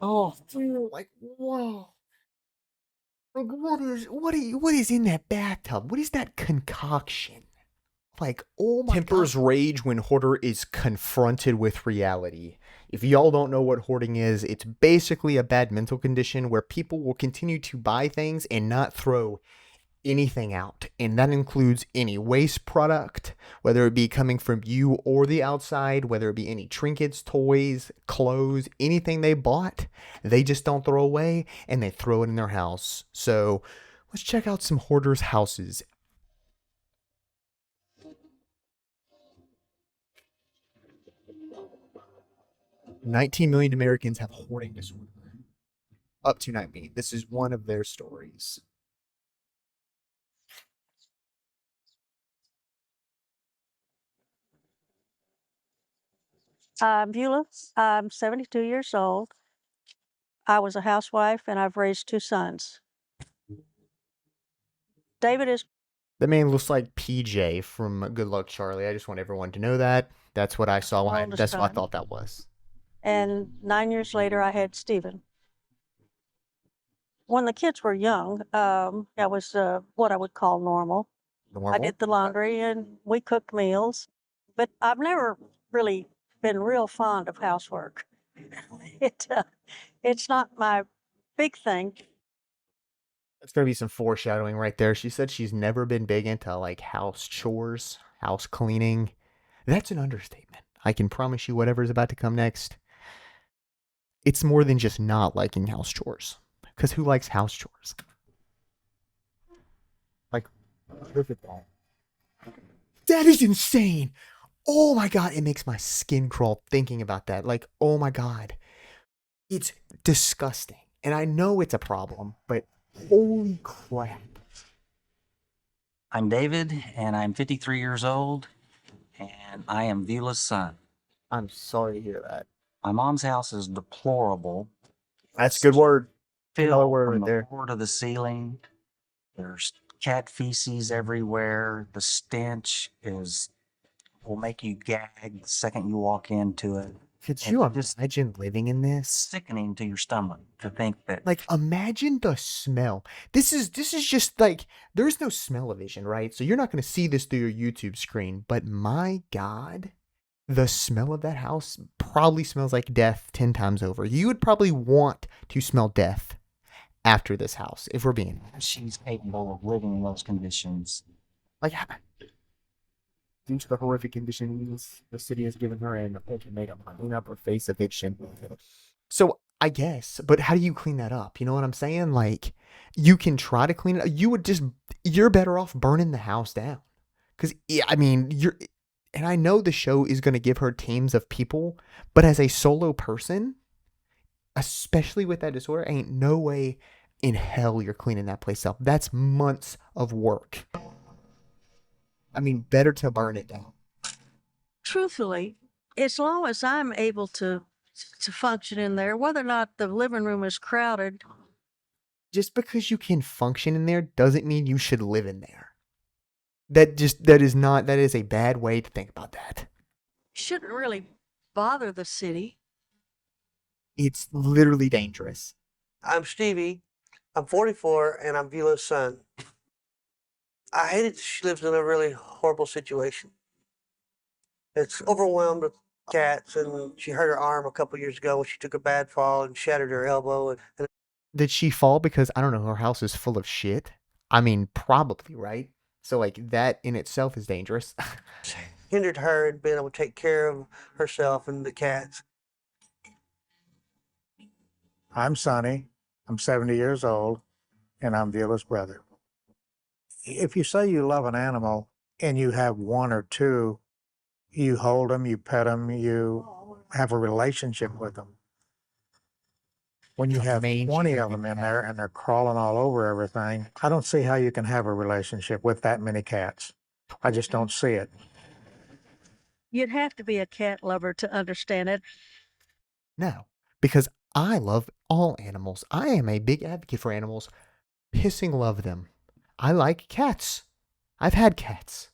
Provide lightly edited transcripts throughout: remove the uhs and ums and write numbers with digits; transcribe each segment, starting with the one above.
Oh, dude, like, whoa. Like, what is in that bathtub? What is that concoction? Like, oh my Tempers God. Rage when Hoarder is confronted with reality. If y'all don't know what hoarding is, it's basically a bad mental condition where people will continue to buy things and not throw anything out. And that includes any waste product, whether it be coming from you or the outside, whether it be any trinkets, toys, clothes, anything they bought, they just don't throw away and they throw it in their house. So let's check out some hoarders' houses. 19 million Americans have hoarding disorder. Up to 19. This is one of their stories. I'm Beulah. I'm 72 years old. I was a housewife and I've raised two sons. David is The man looks like PJ from Good Luck Charlie. I just want everyone to know that. That's what I saw my when oldest that's what I son. thought that was. And 9 years later, I had Stephen. When the kids were young, that was what I would call normal. I Normal. did the laundry and we cooked meals, but I've never really been real fond of housework. It, it's not my big thing. That's gonna be some foreshadowing right there. She said she's never been big into like house chores, house cleaning. That's an understatement. I can promise you whatever's about to come next. It's more than just not liking house chores. Because who likes house chores? Like, perfect. That is insane. Oh my God. It makes my skin crawl thinking about that. Like, oh my God. It's disgusting. And I know it's a problem, but holy crap. I'm David, and I'm 53 years old, and I am Beulah's son. I'm sorry to hear that. My mom's house is deplorable. That's a good word. Another Filled word from right the there. floor to the ceiling. There's cat feces everywhere. The stench is will make you gag the second you walk into it. Could you It's just imagine living in this? sickening to your stomach to think that. Like, imagine the smell. This is just like there's no smell-o-vision, right? So you're not going to see this through your YouTube screen, but my God, the smell of that house probably smells like death 10 times over. You would probably want to smell death after this house, if we're being honest. She's capable of living in those conditions. Like, due to the horrific conditions the city has given her an ultimatum, clean up or face eviction. So I guess, but how do you clean that up? You know what I'm saying? Like, you can try to clean it up. You're better off burning the house down. Because, I mean, and I know the show is going to give her teams of people, but as a solo person, especially with that disorder, ain't no way in hell you're cleaning that place up. That's months of work. I mean, better to burn it down. Truthfully, as long as I'm able to function in there, whether or not the living room is crowded, Just because you can function in there doesn't mean you should live in there. That is a bad way to think about that. shouldn't really bother the city. It's literally dangerous. I'm Stevie. I'm 44 and I'm Beulah's son. I hate it. She lives in a really horrible situation. It's overwhelmed with cats, and she hurt her arm a couple years ago when she took a bad fall and shattered her elbow. And Did she fall because I don't know, her house is full of shit? I mean, probably, right? So like that in itself is dangerous. hindered her in being able to take care of herself and the cats. I'm Sonny. I'm 70 years old, and I'm Beulah's brother. If you say you love an animal and you have one or two, you hold them, you pet them, you have a relationship with them. When you have 20 of them in there and they're crawling all over everything, I don't see how you can have a relationship with that many cats. I just don't see it. You'd have to be a cat lover to understand it. No, because I love all animals. I am a big advocate for animals. Pissing love them. I like cats. I've had cats.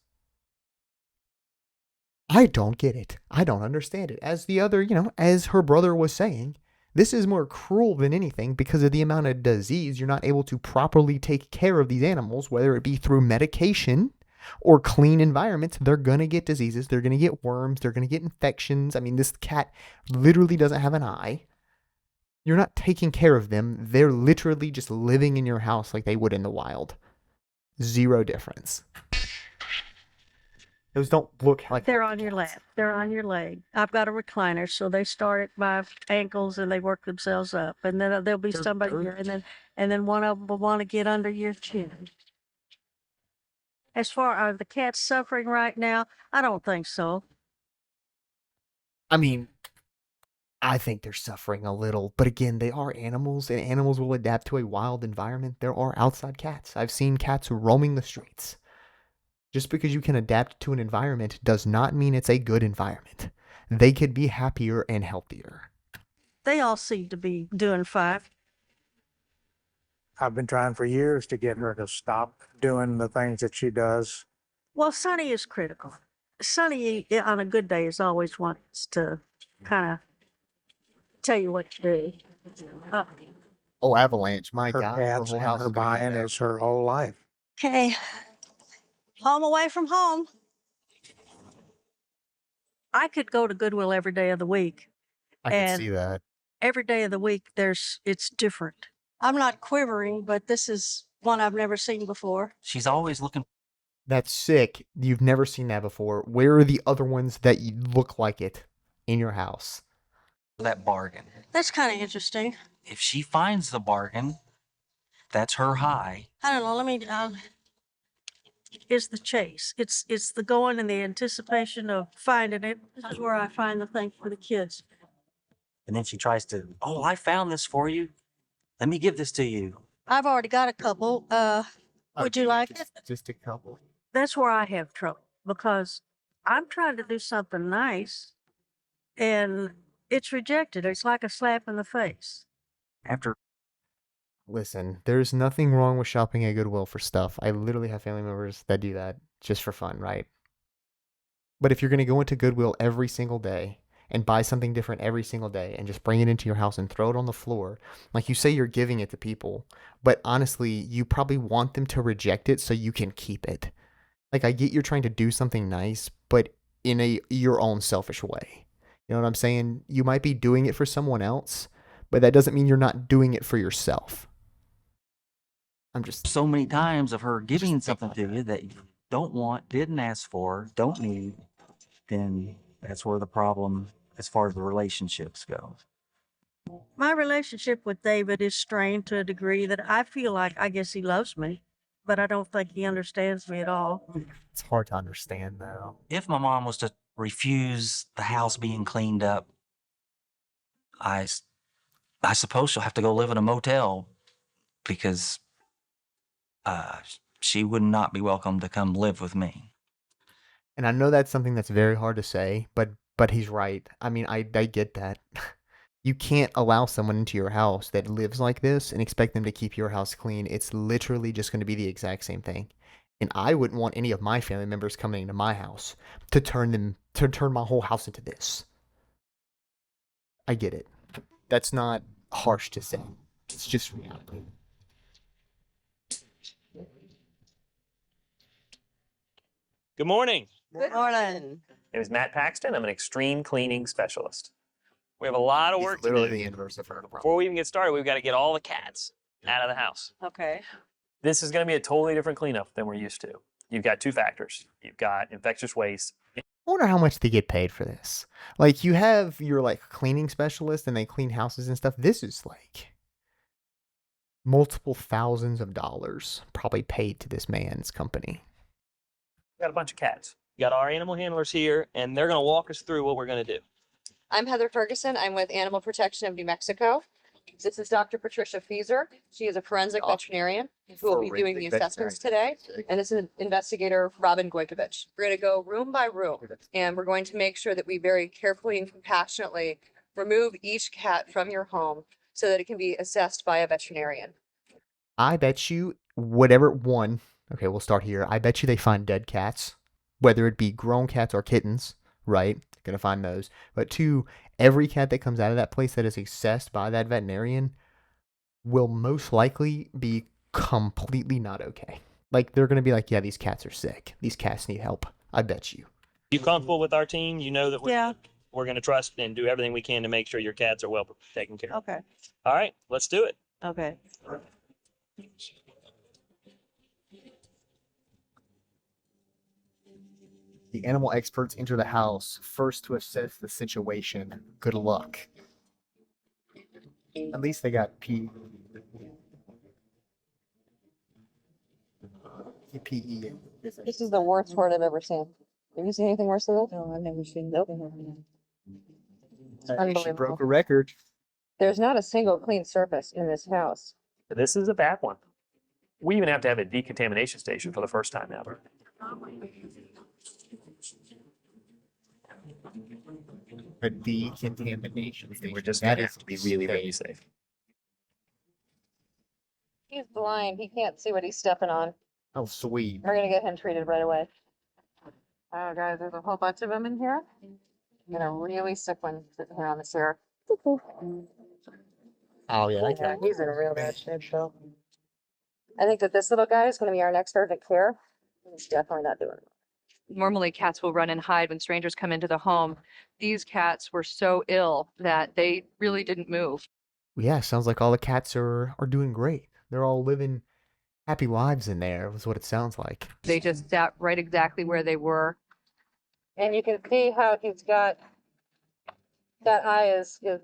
I don't get it. I don't understand it. As the other, as her brother was saying, This is more cruel than anything because of the amount of disease. You're not able to properly take care of these animals, whether it be through medication or clean environments. They're going to get diseases. They're going to get worms. They're going to get infections. I mean, this cat literally doesn't have an eye. You're not taking care of them. They're literally just living in your house like they would in the wild. Zero difference. Those don't look like They're on your lap. They're on your leg. I've got a recliner, so they start at my ankles and they work themselves up. And then there'll be somebody here, and then one of them will want to get under your chin. As far as the cat's suffering right now, I don't think so. I mean, I think they're suffering a little, but again, they are animals, and animals will adapt to a wild environment. There are outside cats. I've seen cats roaming the streets. Just because you can adapt to an environment does not mean it's a good environment. They could be happier and healthier. They all seem to be doing fine. I've been trying for years to get her to stop doing the things that she does. Well, Sonny is critical. Sonny, on a good day, is always wants to kind of tell you what to do. Oh, Avalanche, my Her God. cats and her buying is her whole life. Okay. Home away from home. I could go to Goodwill every day of the week. I can and- see that. Every day of the week, it's different. I'm not quivering, but this is one I've never seen before. She's always looking That's sick. You've never seen that before. Where are the other ones that look like it in your house? for that bargain. That's kind of interesting. If she finds the bargain, that's her high. I don't know. Let me. It's the chase. It's the going and the anticipation of finding it. That's where I find the thing for the kids. And then she tries to, oh, I found this for you. Let me give this to you. I've already got a couple. Would you like it? Just a couple. That's where I have trouble because I'm trying to do something nice, and it's rejected. It's like a slap in the face. After Listen, there's nothing wrong with shopping at Goodwill for stuff. I literally have family members that do that just for fun, right? But if you're going to go into Goodwill every single day and buy something different every single day and just bring it into your house and throw it on the floor, like you say you're giving it to people, but honestly, you probably want them to reject it so you can keep it. Like, I get you're trying to do something nice, but in your own selfish way. You know what I'm saying? You might be doing it for someone else, but that doesn't mean you're not doing it for yourself. I'm just so many times of her giving something to you that you don't want, didn't ask for, don't need, then that's where the problem as far as the relationships go. My relationship with David is strained to a degree that I feel like I guess he loves me, but I don't think he understands me at all. It's hard to understand, though. If my mom was to refuse the house being cleaned up, I suppose she'll have to go live in a motel because she would not be welcome to come live with me. And I know that's something that's very hard to say, but he's right. I mean, I get that. You can't allow someone into your house that lives like this and expect them to keep your house clean. It's literally just going to be the exact same thing. And I wouldn't want any of my family members coming into my house to turn my whole house into this. I get it. That's not harsh to say. It's just reality. Good morning. Good morning. My name is Matt Paxton. I'm an extreme cleaning specialist. We have a lot of He's work to literally do. the inverse of her. Before we even get started, we've got to get all the cats out of the house. Okay. This is going to be a totally different cleanup than we're used to. You've got two factors. You've got infectious waste. I wonder how much they get paid for this. Like, you have your like cleaning specialist and they clean houses and stuff. This is like multiple thousands of dollars probably paid to this man's company. We've got a bunch of cats. We got our animal handlers here, and they're going to walk us through what we're going to do. I'm Heather Ferguson. I'm with Animal Protection of New Mexico. This is Dr. Patricia Fieser. She is a forensic veterinarian who will be doing the assessments today. And this is investigator Robin Goykovich. We're going to go room by room, and we're going to make sure that we very carefully and compassionately remove each cat from your home so that it can be assessed by a veterinarian. I bet you okay, we'll start here. I bet you they find dead cats, whether it be grown cats or kittens, right? They're going to find those. But two, every cat that comes out of that place that is assessed by that veterinarian will most likely be completely not okay. Like, they're going to be like, yeah, these cats are sick. These cats need help. I bet you. You comfortable with our team? You know that Yeah. we're going to trust and do everything we can to make sure your cats are well taken care of. Okay. All right, let's do it. Okay. The animal experts enter the house first to assess the situation. Good luck. At least they got PPE. This is the worst horde I've ever seen. Have you seen anything worse than this? No, I've never seen Nope. She Unbelievable. broke a record. There's not a single clean surface in this house. This is a bad one. We even have to have a decontamination station for the first time ever. A decontamination. We're just That gonna is to be really, gotta really be safe. He's blind. He can't see what he's stepping on. Oh, sweet. We're gonna get him treated right away. Oh, guys, there's a whole bunch of them in here. And a really sick one sitting here on the chair. Oh, yeah. Yeah, he's in a real bad shape, though. I think that this little guy is going to be our next urgent care. He's definitely not doing it. Normally, cats will run and hide when strangers come into the home. These cats were so ill that they really didn't move. Yeah, sounds like all the cats are doing great. They're all living happy lives in there, was what it sounds like. They just sat right exactly where they were. And you can see how he's got that eye has a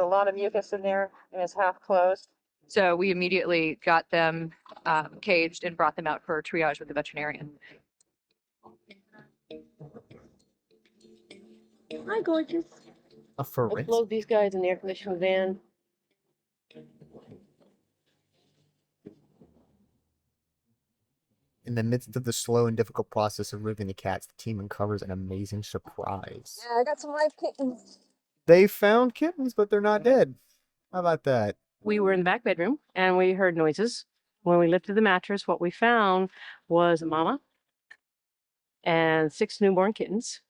lot of mucus in there and is half closed. So we immediately got them caged and brought them out for triage with the veterinarian. Hi, gorgeous. A Let's forensic. load these guys in the air conditioning van. In the midst of the slow and difficult process of removing the cats, the team uncovers an amazing surprise. Yeah, I got some live kittens. They found kittens, but they're not dead. How about that? We were in the back bedroom and we heard noises. When we lifted the mattress, what we found was a mama and 6 newborn kittens.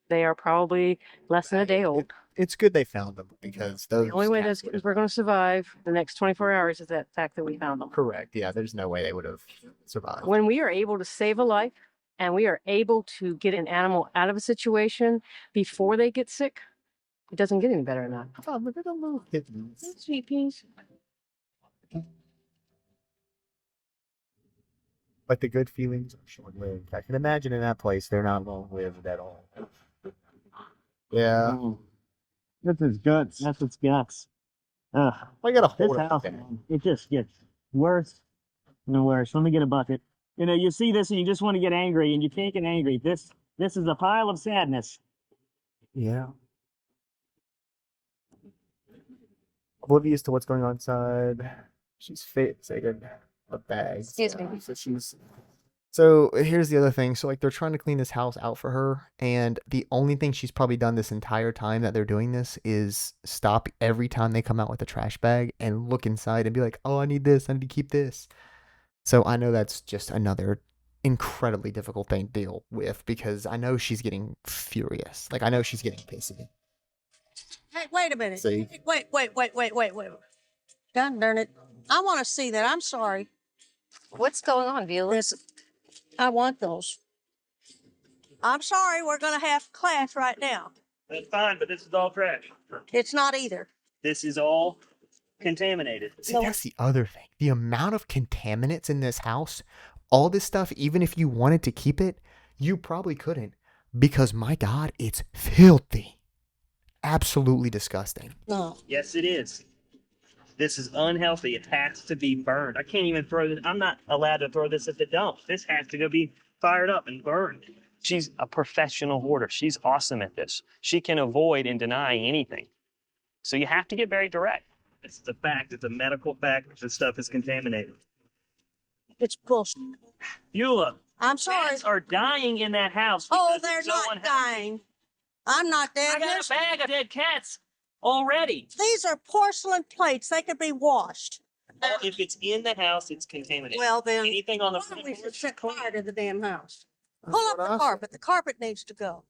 They are probably less than a day old. It's good they found them because those. The only way cats those would've- kittens were going to survive the next 24 hours is the fact that we found them. Correct. Yeah, there's no way they would have survived. When we are able to save a life and we are able to get an animal out of a situation before they get sick, it doesn't get any better than that. Oh, look at the little kittens. Sweet peas. But the good feelings are short-lived. I can imagine in that place they're not long-lived at all. Yeah. That's its guts. That's its guts. Ugh. I gotta This hold it house, there. man, it just gets worse and worse. Let me get a bucket. You know, you see this and you just want to get angry, and you can't get angry. This is a pile of sadness. Yeah. Oblivious to what's going on inside. She's fixated a bag. Excuse me. So here's the other thing. So like they're trying to clean this house out for her, and the only thing she's probably done this entire time that they're doing this is stop every time they come out with a trash bag and look inside and be like, "Oh, I need this. I need to keep this." So I know that's just another incredibly difficult thing to deal with because I know she's getting furious. Like I know she's getting pissy. Hey, wait a minute. See? Wait. God darn it. I want to see that. I'm sorry. What's going on, Viola? Listen, I want those. I'm sorry. We're going to have class right now. That's fine, but this is all trash. It's not either. This is all contaminated. See, that's the other thing. The amount of contaminants in this house, all this stuff, even if you wanted to keep it, you probably couldn't because, my God, it's filthy. Absolutely disgusting. No. Yes, it is. This is unhealthy. It has to be burned. I can't even throw this. I'm not allowed to throw this at the dump. This has to go be fired up and burned. She's a professional hoarder. She's awesome at this. She can avoid and deny anything. So you have to get very direct. It's a fact. It's a medical fact that this stuff is contaminated. It's bullshit. Beulah, I'm sorry. cats are dying in that house. Oh, because they're it's so not unhealthy. dying. I'm not dead. I got a bag of dead cats already. These are porcelain plates. They could be washed. Well, if it's in the house, it's contaminated. Well, then, Anything on the why don't we floor, should set fire to the damn house? That's Pull up what I the said. carpet. The carpet needs to go.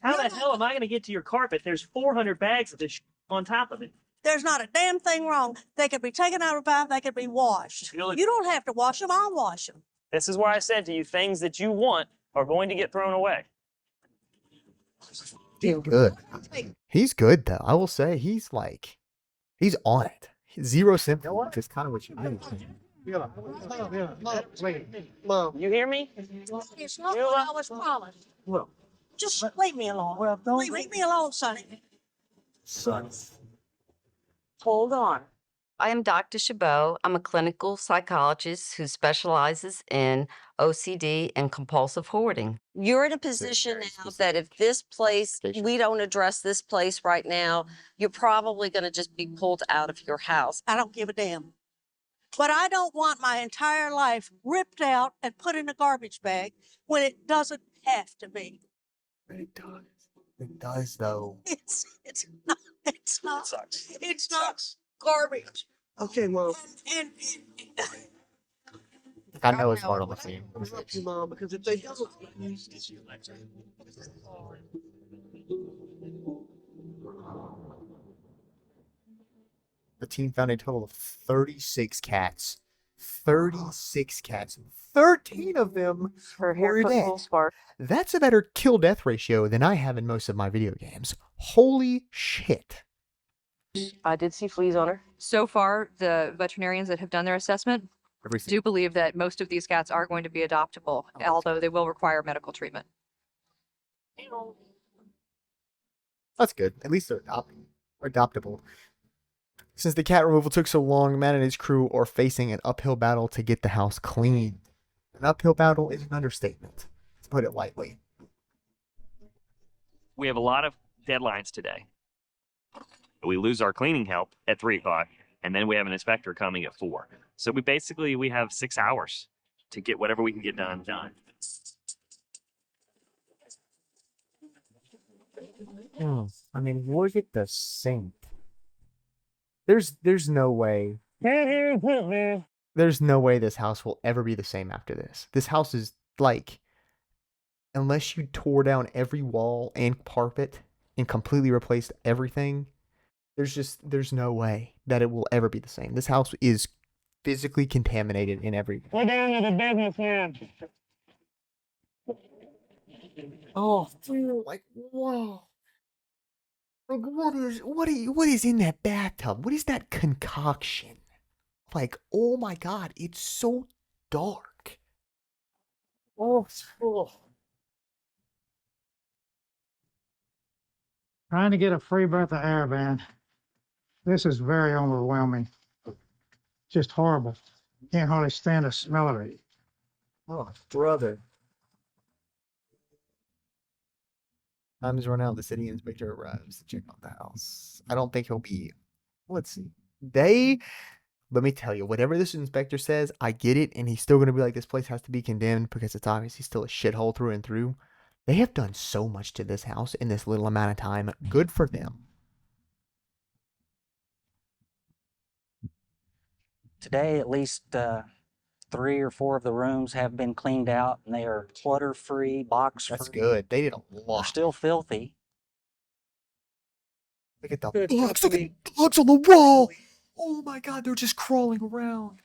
How the hell am I going to get to your carpet? There's 400 bags of this on top of it. There's not a damn thing wrong. They could be taken out of a bath. They could be washed. You don't have to wash them. I'll wash them. This is why I said to you, things that you want are going to get thrown away. He's good. He's good though. I will say he's on it. Zero symptoms. It's kind of what you need. Mom, You hear me? It's not what I was promised. well, Just leave me alone. well, don't Leave me alone, Sonny. son. Hold on. I am Dr. Chabot. I'm a clinical psychologist who specializes in OCD and compulsive hoarding. You're in a position now that if this place, we don't address this place right now, you're probably going to just be pulled out of your house. I don't give a damn. But I don't want my entire life ripped out and put in a garbage bag when it doesn't have to be. But it does. It does though. It's not. It's not. It sucks. It's not garbage. Okay, Mom. And I know it's hard on the team. I love you, Mom, because if they don't, The team found a total of 36 cats. 36 cats. 13 of them Her were hair put dead. full spark. That's a better kill-death ratio than I have in most of my video games. Holy shit. I did see fleas on her. So far, the veterinarians that have done their assessment Everything. do believe that most of these cats are going to be adoptable, although they will require medical treatment. That's good. At least they're adoptable. Since the cat removal took so long, Matt and his crew are facing an uphill battle to get the house clean. An uphill battle is an understatement, to put it lightly. We have a lot of deadlines today. We lose our cleaning help at 3 o'clock, and then we have an inspector coming at 4. So we have 6 hours to get whatever we can get done. I mean, look at the sink. There's no way. There's no way this house will ever be the same after this. This house is like, unless you tore down every wall and carpet and completely replaced everything, there's no way that it will ever be the same. This house is physically contaminated in every. We're down to the business man. Oh, dude, like, whoa. Like, what is in that bathtub? What is that concoction? Like, oh my god, it's so dark. Oh. Trying to get a free breath of air, man. This is very overwhelming. Just horrible. Can't hardly stand the smell of it. Oh, brother. Time is run out. The city inspector arrives to check out the house. I don't think he'll be. Let's see. Let me tell you, whatever this inspector says, I get it, and he's still going to be like, this place has to be condemned because it's obviously still a shithole through and through. They have done so much to this house in this little amount of time. Good for them. Today, at least 3 or 4 of the rooms have been cleaned out, and they are clutter-free, box-free. That's good. They did a They're lot. still filthy. Look at the Good bugs. Look at company. the bugs on the wall. Oh my god, they're just crawling around.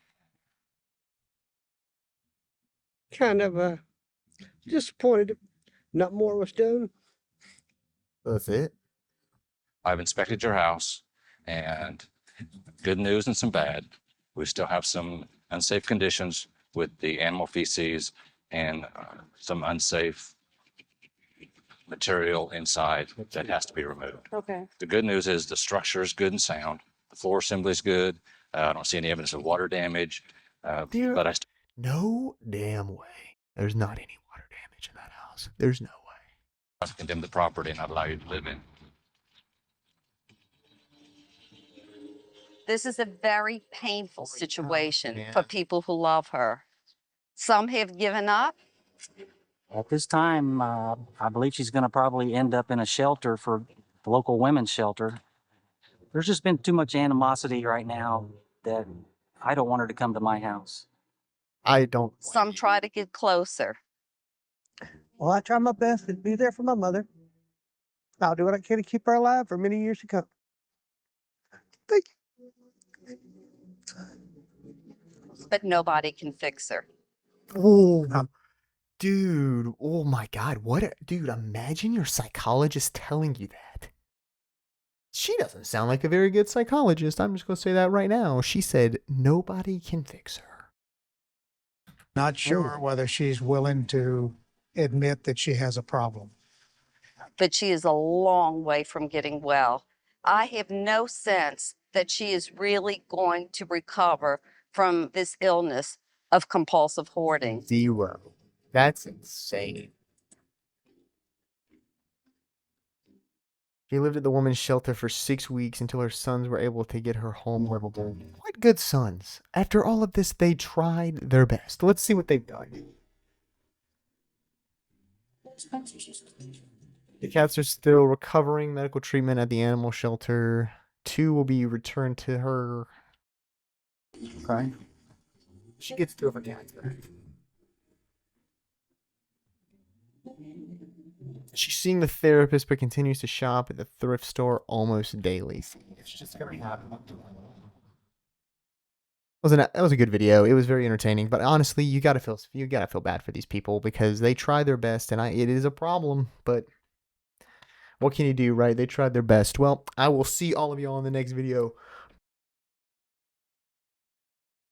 kind of disappointed not more was done. That's it. I've inspected your house, and good news and some bad. We still have some unsafe conditions with the animal feces and some unsafe material inside that has to be removed. Okay. The good news is the structure is good and sound. The floor assembly is good. I don't see any evidence of water damage, but I No damn way. There's not any water damage in that house. There's no way. still condemn the property and not allow you to live in. This is a very painful situation Yeah. for people who love her. Some have given up. At this time, I believe she's going to probably end up in a shelter for the local women's shelter. There's just been too much animosity right now that I don't want her to come to my house. I don't. Some try to get closer. Well, I try my best to be there for my mother. I'll do what I can to keep her alive for many years to come. Thank you. But nobody can fix her. Oh, dude. Oh my God. Dude, imagine your psychologist telling you that. She doesn't sound like a very good psychologist. I'm just going to say that right now. She said nobody can fix her. Not sure whether she's willing to admit that she has a problem. But she is a long way from getting well. I have no sense that she is really going to recover from this illness of compulsive hoarding. 0. That's insane. She lived at the woman's shelter for 6 weeks until her sons were able to get her home livable. What good sons. After all of this, they tried their best. Let's see what they've done. The cats are still recovering medical treatment at the animal shelter. 2 will be returned to her. Okay. She gets 2 of her cats back. She's seeing the therapist, but continues to shop at the thrift store almost daily. It's just gonna happen. That was a good video. It was very entertaining, but honestly, you gotta feel bad for these people because they try their best, and it is a problem. But what can you do, right? They tried their best. Well, I will see all of y'all in the next video.